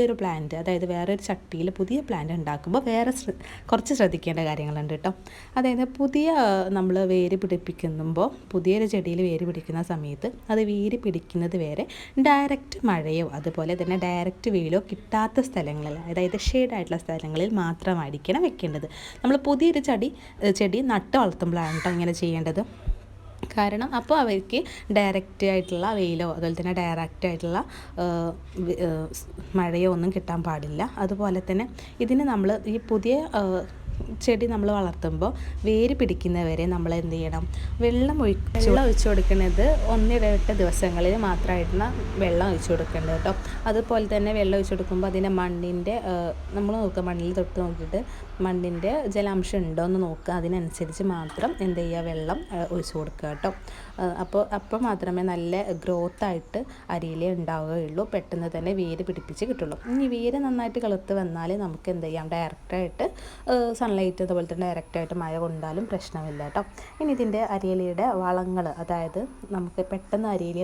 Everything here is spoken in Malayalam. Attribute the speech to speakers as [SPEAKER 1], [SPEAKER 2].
[SPEAKER 1] ഒരു പ്ലാന്റ്, അതായത് വേറൊരു ചട്ടിയിൽ പുതിയ പ്ലാന്റ് ഉണ്ടാക്കുമ്പോൾ കുറച്ച് ശ്രദ്ധിക്കേണ്ട കാര്യങ്ങളുണ്ട് കേട്ടോ. അതായത് നമ്മൾ വേര് പിടിപ്പിക്കുമ്പോൾ പുതിയൊരു ചെടിയിൽ വേര് പിടിക്കുന്ന സമയത്ത് അത് വേര് പിടിക്കുന്നത് വരെ ഡയറക്റ്റ് മഴയോ അതുപോലെ തന്നെ ഡയറക്റ്റ് വെയിലോ കിട്ടാത്ത സ്ഥലങ്ങളിൽ, അതായത് ഷെയ്ഡായിട്ടുള്ള സ്ഥലങ്ങളിൽ മാത്രമായിരിക്കണം വെക്കേണ്ടത്. നമ്മൾ പുതിയൊരു ചെടി നട്ട് വളർത്തുമ്പോഴാണ് കേട്ടോ ഇങ്ങനെ ചെയ്യേണ്ടത്. കാരണം അപ്പോൾ അവർക്ക് ഡയറക്റ്റ് ആയിട്ടുള്ള വെയിലോ അതുപോലെ തന്നെ ഡയറക്റ്റ് ആയിട്ടുള്ള മഴയോ ഒന്നും കിട്ടാൻ പാടില്ല. അതുപോലെ തന്നെ ഇതിന് നമ്മൾ ഈ പുതിയ ചെടി നമ്മൾ വളർത്തുമ്പോൾ വേര് പിടിക്കുന്നവരെ നമ്മൾ എന്ത് ചെയ്യണം, വെള്ളം ഒഴിച്ചു കൊടുക്കുന്നത് ഒന്നിടവിട്ട ദിവസങ്ങളിൽ മാത്രമായിട്ടുള്ള വെള്ളം ഒഴിച്ചു കൊടുക്കേണ്ടത് കേട്ടോ. അതുപോലെ തന്നെ വെള്ളം ഒഴിച്ചു കൊടുക്കുമ്പോൾ അതിൻ്റെ മണ്ണിൻ്റെ നമ്മൾ നോക്കുക, മണ്ണിൽ തൊട്ട് നോക്കിയിട്ട് മണ്ണിൻ്റെ ജലാംശം ഉണ്ടോ എന്ന് നോക്കുക. അതിനനുസരിച്ച് മാത്രം എന്ത് ചെയ്യുക, വെള്ളം ഒഴിച്ചു കൊടുക്കുക കേട്ടോ. അപ്പോൾ മാത്രമേ നല്ല ഗ്രോത്തായിട്ട് അരിയില ഉണ്ടാവുകയുള്ളൂ, പെട്ടെന്ന് തന്നെ വേര് പിടിപ്പിച്ച് കിട്ടുള്ളൂ. ഇനി വേര് നന്നായിട്ട് കിളുത്ത് വന്നാൽ നമുക്ക് എന്ത് ചെയ്യാം, ഡയറക്റ്റായിട്ട് സൺലൈറ്റ് അതുപോലെ തന്നെ ഡയറക്റ്റായിട്ട് മഴ കൊണ്ടാലും പ്രശ്നമില്ല കേട്ടോ. ഇനി ഇതിൻ്റെ അരിയിലയുടെ വളങ്ങൾ, അതായത് നമുക്ക് പെട്ടെന്ന് അരിയില